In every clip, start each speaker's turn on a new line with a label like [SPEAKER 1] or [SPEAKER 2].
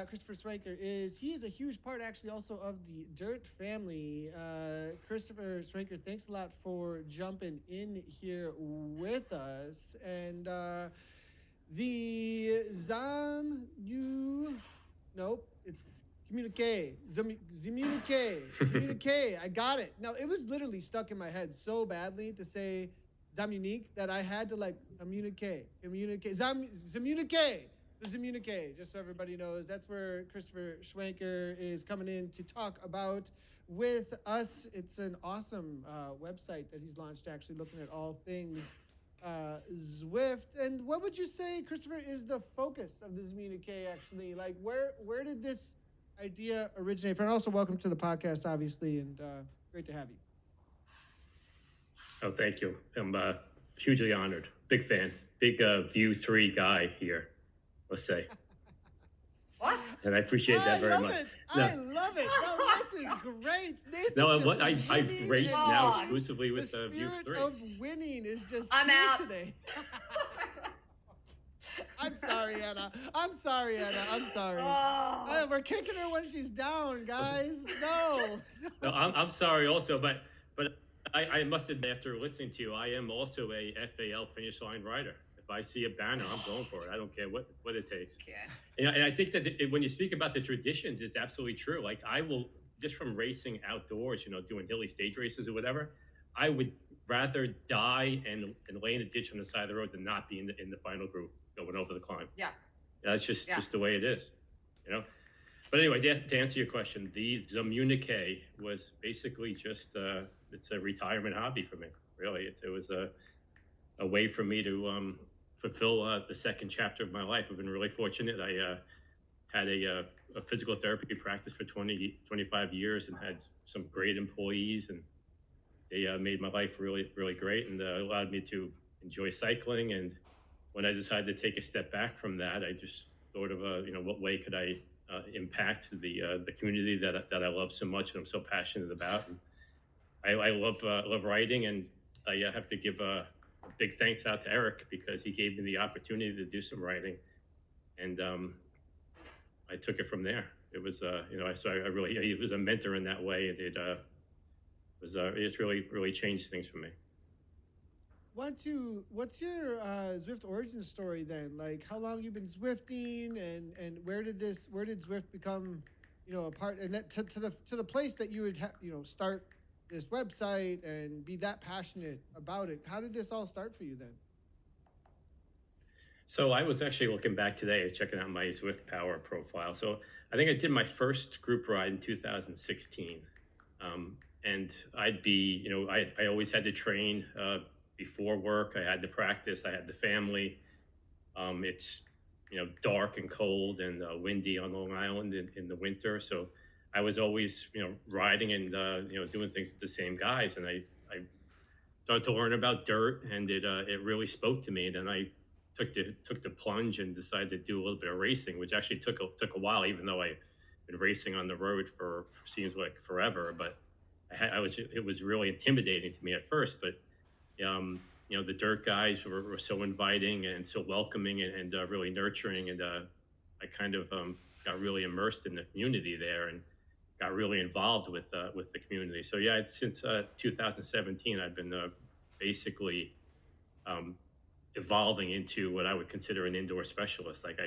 [SPEAKER 1] Christopher Schwenker he is a huge part actually also of the Dirt family. Christopher Schwenker, thanks a lot for jumping in here with us. And the Zam you nope, it's communique. Communique. I got it. Now it was literally stuck in my head so badly to say Zamunique that I had to like communicate. Zamunique. The Zamunique, just so everybody knows, that's where Christopher Schwenker is coming in to talk about with us. It's an awesome website that he's launched, actually looking at all things Zwift. And what would you say, Christopher, is the focus of the Zamunique, actually? Like, where did this idea originate from? And also, welcome to the podcast, obviously, and great to have you.
[SPEAKER 2] Oh, thank you. I'm hugely honored. Big fan. Big View 3 guy here, let's say.
[SPEAKER 3] What?
[SPEAKER 2] And I appreciate that very much.
[SPEAKER 1] I love it. No, this is great. Nathan
[SPEAKER 2] No, I've raced now exclusively with
[SPEAKER 1] the
[SPEAKER 2] View 3.
[SPEAKER 1] of winning is just
[SPEAKER 3] I'm
[SPEAKER 1] here
[SPEAKER 3] out
[SPEAKER 1] today. I'm sorry, Anna. I'm sorry.
[SPEAKER 3] Oh.
[SPEAKER 1] We're kicking her when she's down, guys. No.
[SPEAKER 2] No, I'm sorry also, but I must admit, after listening to you, I am also a FAL finish line rider. If I see a banner, I'm going for it. I don't care what it takes.
[SPEAKER 3] Okay.
[SPEAKER 2] And I think that when you speak about the traditions, it's absolutely true. Like I will, just from racing outdoors, doing hilly stage races or whatever, I would rather die and lay in a ditch on the side of the road than not be in the final group going over the climb.
[SPEAKER 3] Yeah.
[SPEAKER 2] That's just the way it is, But anyway, to answer your question, the Zamunique was basically just it's a retirement hobby for me. Really, it was a way for me to fulfill the second chapter of my life. I've been really fortunate. I had a physical therapy practice for 25 years and had some great employees, and they made my life really, really great and allowed me to enjoy cycling. And when I decided to take a step back from that, I just thought of, what way could I impact the community that I love so much and I'm so passionate about. And I love writing, and I have to give a big thanks out to Eric because he gave me the opportunity to do some writing, and I took it from there. It was, he was a mentor in that way. It's really changed things for me.
[SPEAKER 1] What's your Zwift origin story then? Like, how long you've been Zwifting, and where did Zwift become, a part, and that to the place that you would start this website and be that passionate about it? How did this all start for you then?
[SPEAKER 2] So I was actually looking back today, checking out my Zwift Power profile. So I think I did my first group ride in 2016. And I'd be, I always had to train before work. I had to practice. I had the family. It's, dark and cold and windy on Long Island in the winter. So I was always, riding and, doing things with the same guys. And I started to learn about dirt, and it really spoke to me. And then I took the plunge and decided to do a little bit of racing, which actually took a while, even though I've been racing on the road for seems like forever. But it was really intimidating to me at first. But the dirt guys were so inviting and so welcoming and really nurturing, and I kind of got really immersed in the community there and got really involved with the community. So yeah, since 2017, I've been basically evolving into what I would consider an indoor specialist. Like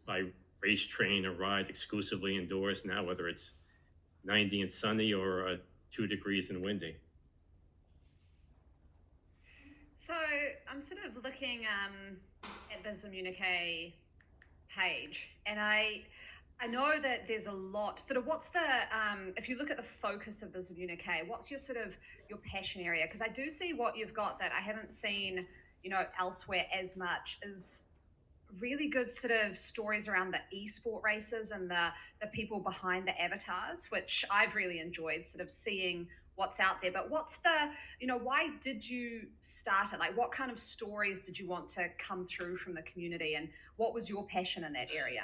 [SPEAKER 2] I race, train, and ride exclusively indoors now, whether it's 90 and sunny or 2 degrees and windy.
[SPEAKER 3] So I'm sort of looking at the Zamunique page, and I know that there's a lot. Sort of, what's the if you look at the focus of the Zamunique, what's your passion area? Because I do see what you've got that I haven't seen, elsewhere as much, is really good sort of stories around the esport races and the people behind the avatars, which I've really enjoyed sort of seeing what's out there. But what's why did you start it? Like, what kind of stories did you want to come through from the community, and what was your passion in that area?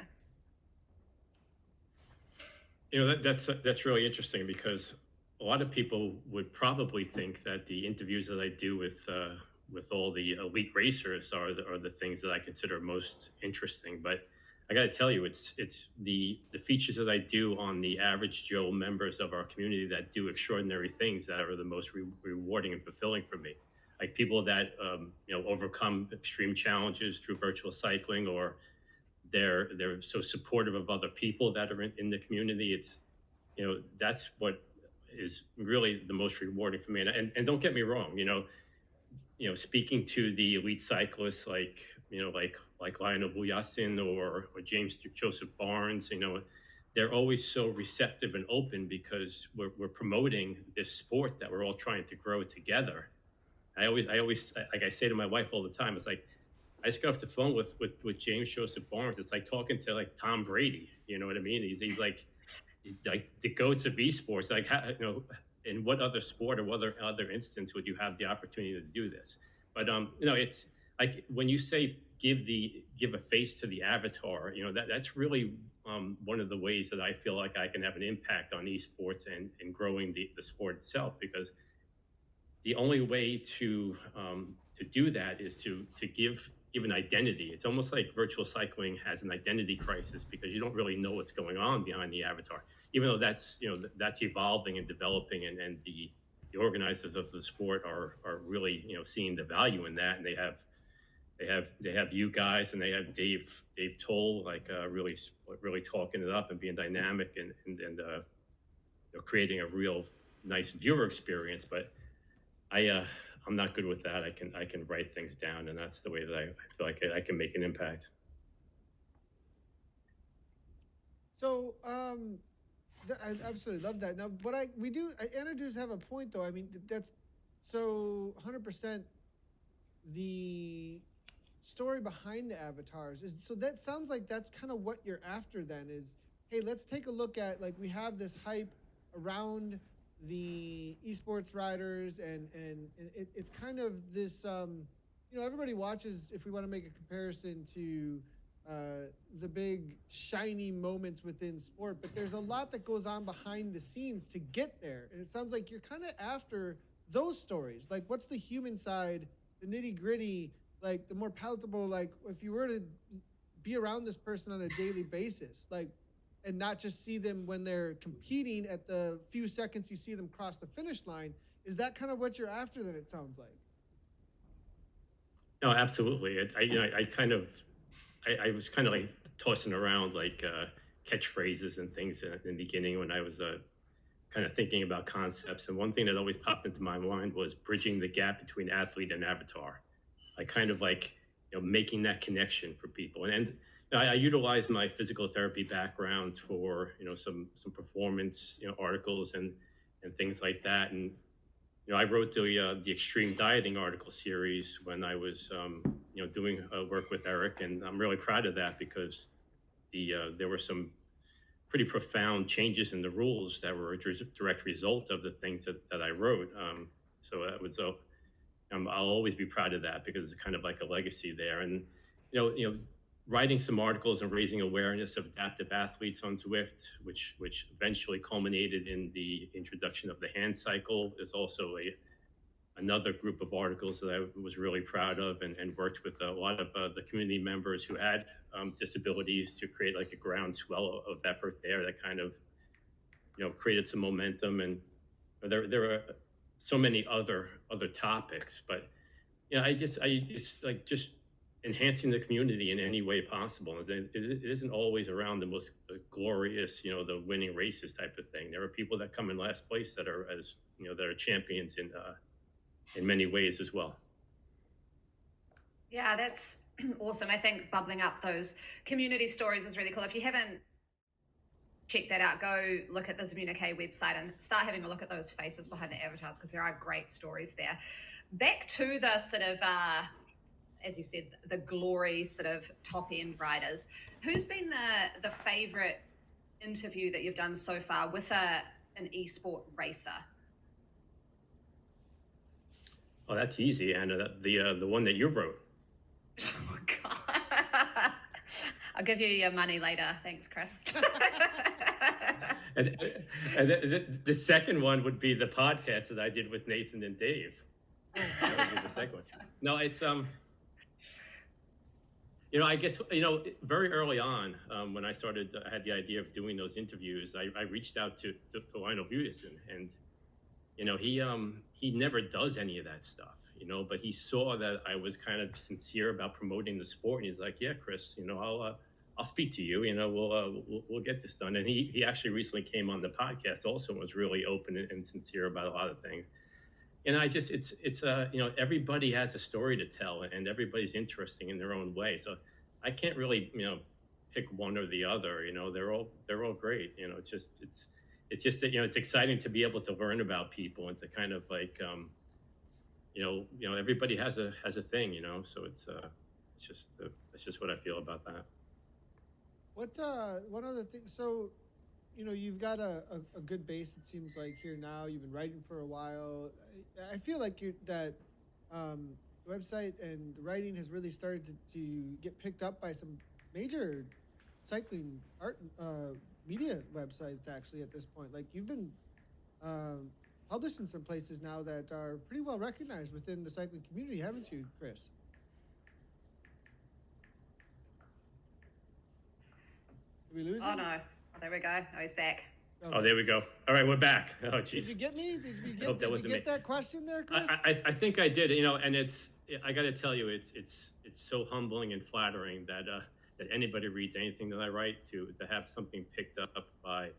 [SPEAKER 2] That's really interesting, because a lot of people would probably think that the interviews that I do with all the elite racers are the things that I consider most interesting. But I got to tell you, it's the features that I do on the average Joe members of our community that do extraordinary things that are the most rewarding and fulfilling for me. Like people that overcome extreme challenges through virtual cycling, or they're so supportive of other people that are in the community. It's that's what is really the most rewarding for me. And don't get me wrong, speaking to the elite cyclists like Lionel Vujasin or James Joseph Barnes, they're always so receptive and open because we're promoting this sport that we're all trying to grow together. I always, like I say to my wife all the time, it's like, I just got off the phone with James Joseph Barnes. It's like talking to like Tom Brady. You know what I mean? He's like the goats of esports. Like, in what other sport or what other instance would you have the opportunity to do this? But it's like when you say give a face to the avatar. That's really one of the ways that I feel like I can have an impact on esports and growing the sport itself. Because the only way to do that is to give an identity. It's almost like virtual cycling has an identity crisis because you don't really know what's going on behind the avatar, even though that's evolving and developing, and the organizers of the sport are really seeing the value in that, and they have you guys, and they have Dave Toll, like really talking it up and being dynamic and creating a real nice viewer experience. But I'm not good with that. I can write things down, and that's the way that I feel like I can make an impact.
[SPEAKER 1] So, I absolutely love that. Now, Anna does have a point, though. I mean, that's so 100% the story behind the avatars is. So that sounds like that's kind of what you're after. Then is, hey, let's take a look at, like, we have this hype around the esports riders, and it's kind of this everybody watches, if we want to make a comparison to the big shiny moments within sport, but there's a lot that goes on behind the scenes to get there, and it sounds like you're kind of after those stories. Like, what's the human side, the nitty gritty, like the more palatable, like if you were to be around this person on a daily basis, like, and not just see them when they're competing at the few seconds you see them cross the finish line. Is that kind of what you're after then, it sounds like?
[SPEAKER 2] No, absolutely. I was kind of like tossing around like catchphrases and things in the beginning when I was kind of thinking about concepts. And one thing that always popped into my mind was bridging the gap between athlete and avatar. I kind of like, making that connection for people. And I utilize my physical therapy background for some performance articles and things like that. And I wrote the extreme dieting article series when I was doing work with Eric, and I'm really proud of that because there were some pretty profound changes in the rules that were a direct result of the things that I wrote. So that was I'll always be proud of that because it's kind of like a legacy there. And writing some articles and raising awareness of adaptive athletes on Zwift, which eventually culminated in the introduction of the hand cycle, is also another group of articles that I was really proud of, and worked with a lot of the community members who had disabilities to create like a groundswell of effort there that kind of created some momentum. And there are so many other topics, but it's like just enhancing the community in any way possible. It isn't always around the most glorious, the winning races type of thing. There are people that come in last place that are that are champions in many ways as well.
[SPEAKER 3] Yeah, that's awesome. I think bubbling up those community stories is really cool. If you haven't checked that out, go look at the Zwift website and start having a look at those faces behind the avatars, because there are great stories there. Back to the sort of as you said, the glory sort of top end riders. Who's been the favorite interview that you've done so far with an esport racer?
[SPEAKER 2] Oh, that's easy, Anna. The one that you wrote.
[SPEAKER 3] Oh God! I'll give you your money later. Thanks, Chris.
[SPEAKER 2] and the second one would be the podcast that I did with Nathan and Dave. That would be the second one. No, it's I guess, very early on, when I had the idea of doing those interviews, I reached out to Lionel Budison, and, he never does any of that stuff, but he saw that I was kind of sincere about promoting the sport. And he's like, yeah, Chris, I'll speak to you, we'll get this done. And he actually recently came on the podcast also and was really open and sincere about a lot of things. And everybody has a story to tell, and everybody's interesting in their own way. So I can't really, pick one or the other. They're all great. It's just that, it's exciting to be able to learn about people and to kind of like, everybody has a thing. So that's just what I feel about that.
[SPEAKER 1] One other thing? So, you've got a good base, it seems like, here now. You've been writing for a while. I feel like the website and the writing has really started to get picked up by some major cycling art media websites, actually, at this point. Like, you've been published in some places now that are pretty well recognized within the cycling community, haven't you, Chris? Did we lose him?
[SPEAKER 3] Oh, no. Oh, there we go. Oh, he's back.
[SPEAKER 2] Oh, there we go. All right, we're back. Oh, geez.
[SPEAKER 1] Did you get me? Did
[SPEAKER 2] hope that
[SPEAKER 1] you
[SPEAKER 2] wasn't
[SPEAKER 1] get
[SPEAKER 2] me.
[SPEAKER 1] that question there, Chris?
[SPEAKER 2] I think I did. And I got to tell you, it's so humbling and flattering that anybody reads anything that I write, to have something picked up by.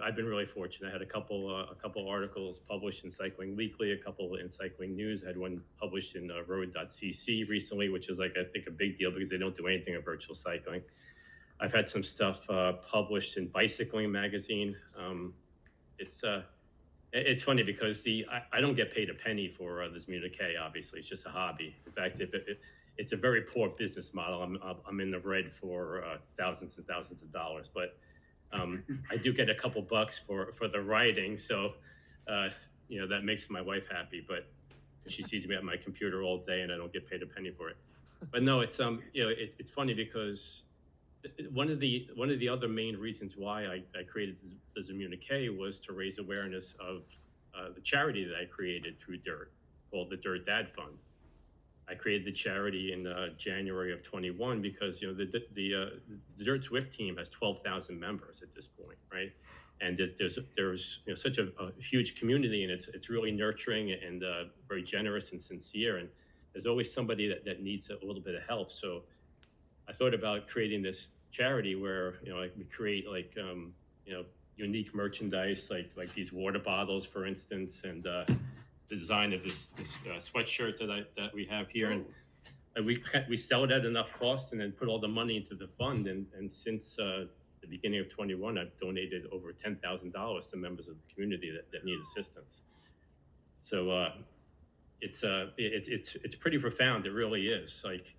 [SPEAKER 2] I've been really fortunate. I had a couple articles published in Cycling Weekly, a couple in Cycling News. I had one published in Road.cc recently, which is, like, I think, a big deal because they don't do anything in virtual cycling. I've had some stuff published in Bicycling magazine. It's funny because I don't get paid a penny for the Zmuda K. Obviously, it's just a hobby. In fact, it's a very poor business model. I'm in the red for thousands and thousands of dollars, but I do get a couple bucks for the writing. So that makes my wife happy. But she sees me at my computer all day, and I don't get paid a penny for it. But no, it's it's funny because one of the other main reasons why I created the Zmuda K was to raise awareness of the charity that I created through Dirt, called the Dirt Dad Fund. I created the charity in January of 21 because the Dirt Zwift team has 12,000 members at this point, right? And there's such a huge community, and it's really nurturing and very generous and sincere, and there's always somebody that needs a little bit of help. So I thought about creating this charity where we create unique merchandise like these water bottles, for instance, and the design of this sweatshirt that we have here, and we sell it at enough cost and then put all the money into the fund. And since the beginning of 21, I've donated over $10,000 to members of the community that need assistance. So it's pretty profound. It really is. Like,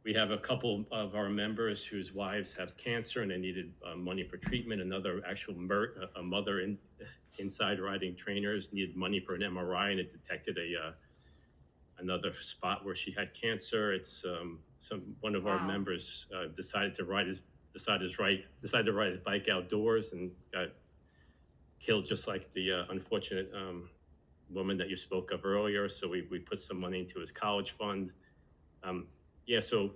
[SPEAKER 2] we have a couple of our members whose wives have cancer and they needed money for treatment. Another actual a mother inside riding trainers needed money for an MRI, and it detected another spot where she had cancer. It's one of our members decided to ride his bike outdoors and got killed, just like the unfortunate woman that you spoke of earlier. So we put some money into his college fund. So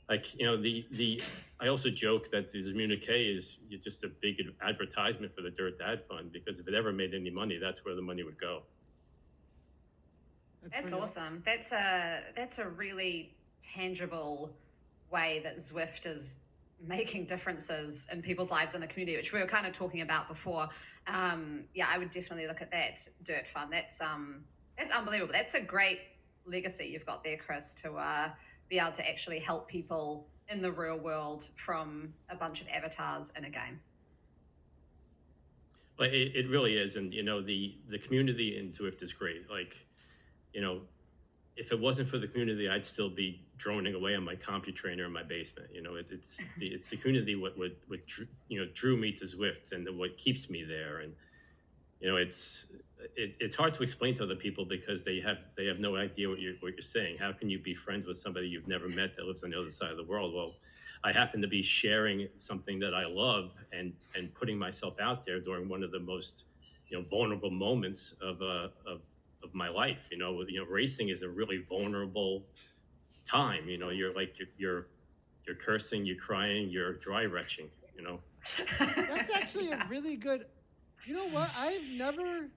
[SPEAKER 2] I also joke that the Zmuda K is just a big advertisement for the Dirt Dad Fund, because if it ever made any money, that's where the money would go.
[SPEAKER 3] That's awesome. That's a really tangible way that Zwift is making differences in people's lives in the community, which we were kind of talking about before. I would definitely look at that Dirt Fund. That's unbelievable. That's a great legacy you've got there, Chris, to be able to actually help people in the real world from a bunch of avatars in a game.
[SPEAKER 2] Well, it really is. And, the community in Zwift is great. Like, if it wasn't for the community, I'd still be droning away on my CompuTrainer in my basement. It's the community what drew me to Zwift and what keeps me there. And, it's hard to explain to other people because they have no idea what you're saying. How can you be friends with somebody you've never met that lives on the other side of the world? Well, I happen to be sharing something that I love and putting myself out there during one of the most vulnerable moments of my life. Racing is a really vulnerable time. You know, you're cursing, you're crying, you're dry retching. You know.
[SPEAKER 1] That's actually a really good. You know what? I've never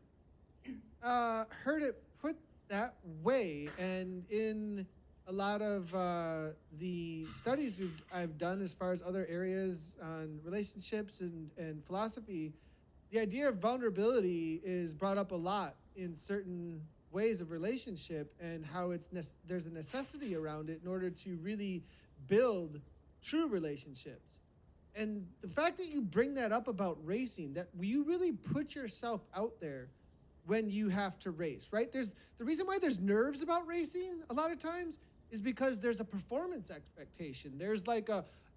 [SPEAKER 1] heard it put that way, and in a lot of the studies I've done as far as other areas on relationships and philosophy, the idea of vulnerability is brought up a lot in certain ways of relationship, and how there's a necessity around it in order to really build true relationships. And the fact that you bring that up about racing, that you really put yourself out there when you have to race, right? There's the reason why there's nerves about racing a lot of times is because there's a performance expectation. There's like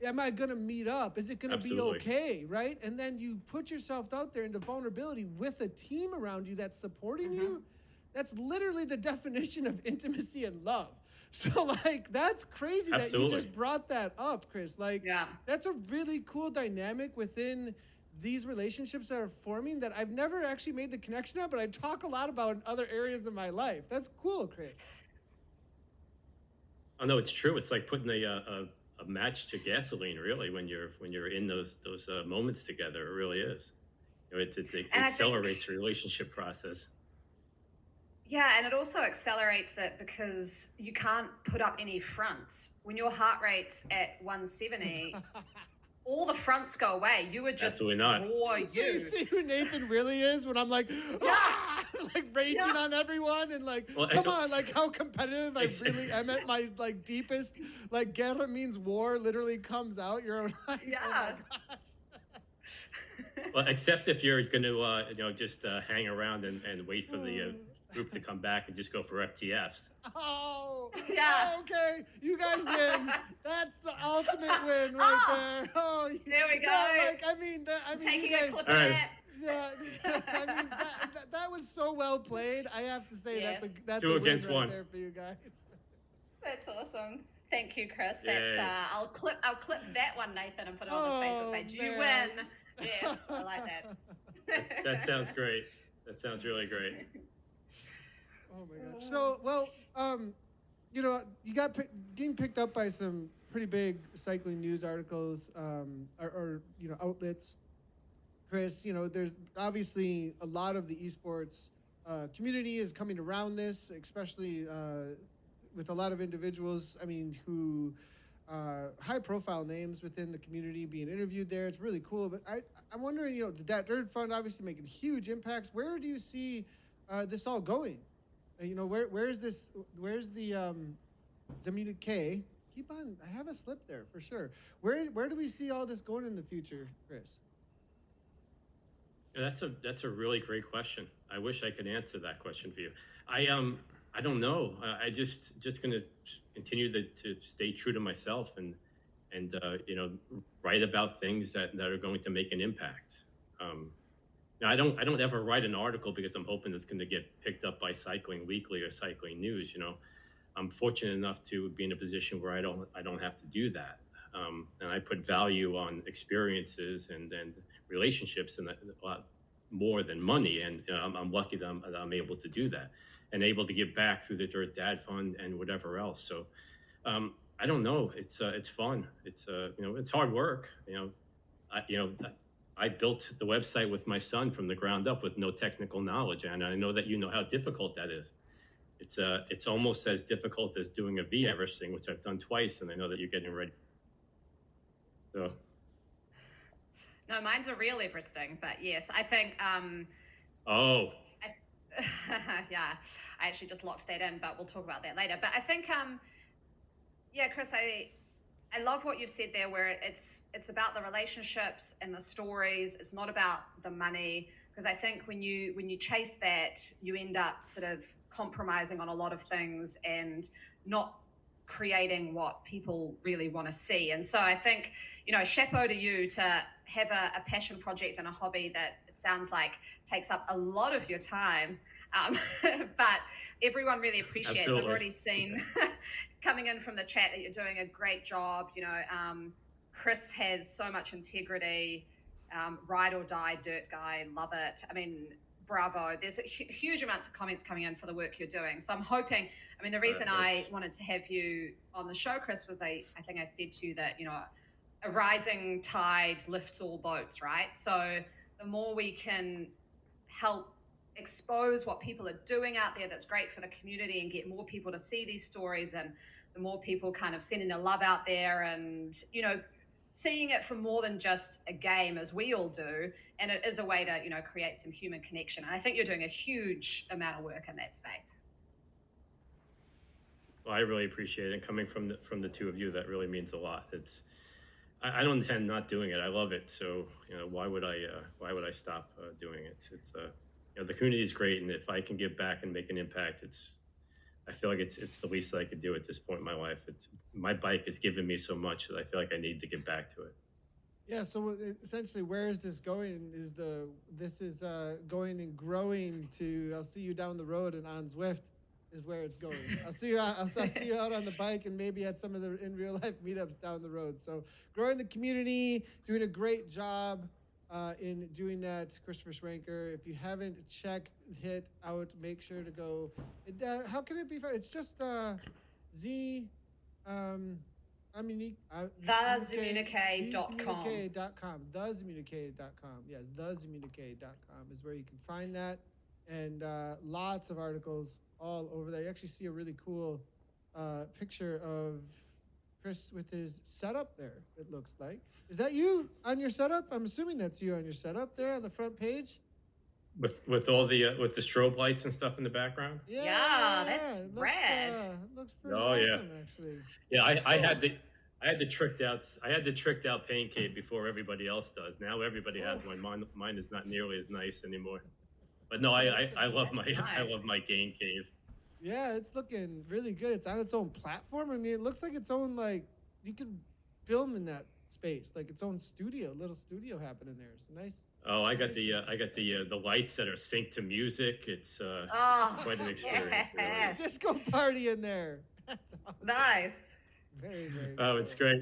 [SPEAKER 1] am I gonna meet up? Is it gonna be okay, right? And then you put yourself out there into vulnerability with a team around you that's supporting you. That's literally the definition of intimacy and love. So like, that's crazy that you just brought that up, Chris. Like, that's a really cool dynamic within these relationships that are forming that I've never actually made the connection of, but I talk a lot about in other areas of my life. That's cool, Chris.
[SPEAKER 2] Oh no, it's true. It's like putting a match to gasoline, really, when you're in those moments together. It really is. You know, it accelerates the relationship process.
[SPEAKER 3] Yeah, and it also accelerates it because you can't put up any fronts. When your heart rate's at 170, all the fronts go away. You would just
[SPEAKER 2] absolutely not.
[SPEAKER 1] So you see who Nathan really is when I'm like, like raging on everyone and like, come on, like how competitive I'm at my like deepest, like Guerra means war literally comes out. You're like, oh my gosh.
[SPEAKER 2] Well, except if you're going to, just hang around and wait for the group to come back and just go for FTFs.
[SPEAKER 1] Oh, yeah. Okay, you guys win. That's the ultimate win right there. Oh,
[SPEAKER 3] there we go.
[SPEAKER 1] Yeah, like, I mean,
[SPEAKER 3] taking
[SPEAKER 1] you guys,
[SPEAKER 3] a clip of that.
[SPEAKER 1] Yeah, I mean, that was so well played. I have to say that's
[SPEAKER 2] Two
[SPEAKER 1] a win
[SPEAKER 2] against
[SPEAKER 1] right
[SPEAKER 2] one.
[SPEAKER 1] there for you guys.
[SPEAKER 3] That's awesome. Thank you, Chris. That's I'll clip that one, Nathan, and put it on the Facebook page. You win. Yes, I like that.
[SPEAKER 2] That sounds great. That sounds really great.
[SPEAKER 1] Oh my gosh. So, well, you got getting picked up by some pretty big cycling news articles, or outlets. Chris, there's obviously a lot of the esports community is coming around this, especially with a lot of individuals. I mean, who high-profile names within the community being interviewed there. It's really cool. But I'm wondering, the Dat Dirt Fund obviously making huge impacts. Where do you see this all going? Where's this? Where's the Zamina K? Keep on. I have a slip there for sure. Where do we see all this going in the future, Chris?
[SPEAKER 2] Yeah, that's a really great question. I wish I could answer that question for you. I don't know. I just gonna continue to stay true to myself and write about things that are going to make an impact. Now, I don't ever write an article because I'm hoping it's going to get picked up by Cycling Weekly or Cycling News. I'm fortunate enough to be in a position where I don't have to do that, and I put value on experiences and relationships and a lot more than money. And I'm lucky that I'm able to do that and able to give back through the Dirt Dad Fund and whatever else. So I don't know. It's fun. It's hard work. I built the website with my son from the ground up with no technical knowledge, and I know that you know how difficult that is. It's almost as difficult as doing a V-Everesting, which I've done twice, and I know that you're getting ready. So.
[SPEAKER 3] No, mine's a real Everesting, but yes, I think. Yeah, I actually just locked that in, but we'll talk about that later. But I think, Chris, I love what you've said there, where it's about the relationships and the stories. It's not about the money, because I think when you chase that, you end up sort of compromising on a lot of things and not creating what people really want to see. And so I think, chapeau to you to have a passion project and a hobby that it sounds like takes up a lot of your time. But everyone really appreciates.
[SPEAKER 2] Absolutely.
[SPEAKER 3] I've already seen coming in from the chat that you're doing a great job. Chris has so much integrity, ride or die dirt guy, love it. I mean, bravo. There's huge amounts of comments coming in for the work you're doing. So I'm hoping, I mean, the reason I wanted to have you on the show, Chris, was I think I said to you that, you know, a rising tide lifts all boats, right? So the more we can help expose what people are doing out there that's great for the community and get more people to see these stories, and the more people kind of sending their love out there and, you know, seeing it for more than just a game as we all do. And it is a way to, you know, create some human connection. And I think you're doing a huge amount of work in that space.
[SPEAKER 2] Well, I really appreciate it. Coming from the two of you, that really means a lot. I don't intend not doing it. I love it. So, you know, why would I stop doing it? It's you know, the community is great, and if I can give back and make an impact, I feel like it's the least that I could do at this point in my life. My bike has given me so much that I feel like I need to give back to it.
[SPEAKER 1] Yeah. So essentially, where is this going? This is going and growing to. I'll see you down the road and on Zwift is where it's going. I'll see you out on the bike and maybe at some of the in real life meetups down the road. So growing the community, doing a great job in doing that, Christopher Schwenker. If you haven't checked it out, make sure to go. How can it be found? It's just Z. I'm unique.
[SPEAKER 3] TheZimmunique.com.
[SPEAKER 1] TheZimmunique.com. Yes, TheZimmunique.com is where you can find that, and lots of articles all over there. You actually see a really cool picture of Chris with his setup there. It looks like. Is that you on your setup? I'm assuming that's you on your setup there on the front page.
[SPEAKER 2] With all the with the strobe lights and stuff in the background.
[SPEAKER 3] Yeah, that's rad.
[SPEAKER 1] Looks pretty awesome, actually.
[SPEAKER 2] Yeah, I had the tricked out pain cave before everybody else does. Now everybody has one. Mine is not nearly as nice anymore. But no, I love my gain cave.
[SPEAKER 1] Yeah, it's looking really good. It's on its own platform. I mean, it looks like its own, like, you can film in that space, like its own little studio happening there. It's nice.
[SPEAKER 2] Oh, I got the lights that are synced to music. It's quite an experience.
[SPEAKER 3] Yes.
[SPEAKER 1] Really. Disco party in there. That's awesome.
[SPEAKER 3] Nice.
[SPEAKER 1] Very, very
[SPEAKER 2] Oh,
[SPEAKER 1] cool.
[SPEAKER 2] it's great.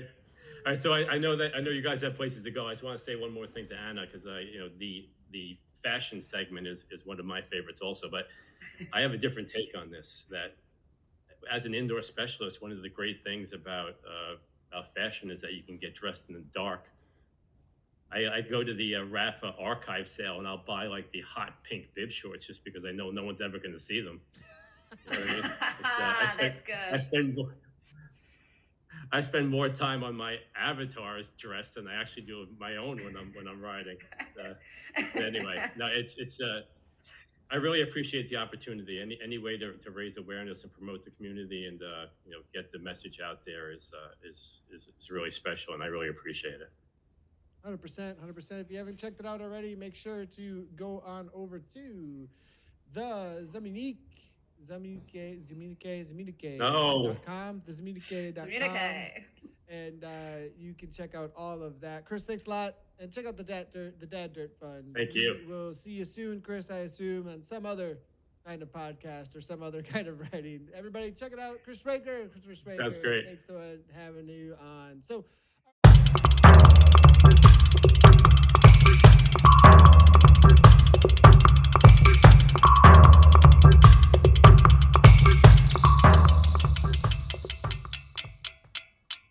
[SPEAKER 2] All right, so I know you guys have places to go. I just want to say one more thing to Anna, because you know, the fashion segment is one of my favorites also, but I have a different take on this. That as an indoor specialist, one of the great things about fashion is that you can get dressed in the dark. I go to the Rafa archive sale and I'll buy like the hot pink bib shorts just because I know no one's ever going to see them. You know what I mean?
[SPEAKER 3] That's good.
[SPEAKER 2] I spend more time on my avatar's dress than I actually do my own when I'm riding. Anyway, no, it's I really appreciate the opportunity. Any way to raise awareness and promote the community and you know, get the message out there is really special, and I really appreciate it.
[SPEAKER 1] 100%. If you haven't checked it out already, make sure to go on over to the Zimmunique. TheZimmunique.com.
[SPEAKER 3] Zimmunique.
[SPEAKER 1] And you can check out all of that. Chris, thanks a lot. And check out the Dad Dirt Fund.
[SPEAKER 2] Thank you.
[SPEAKER 1] We'll see you soon, Chris, I assume, on some other kind of podcast or some other kind of writing. Everybody, check it out. Christopher Schwenker.
[SPEAKER 2] That's great.
[SPEAKER 1] Thanks for having you on. So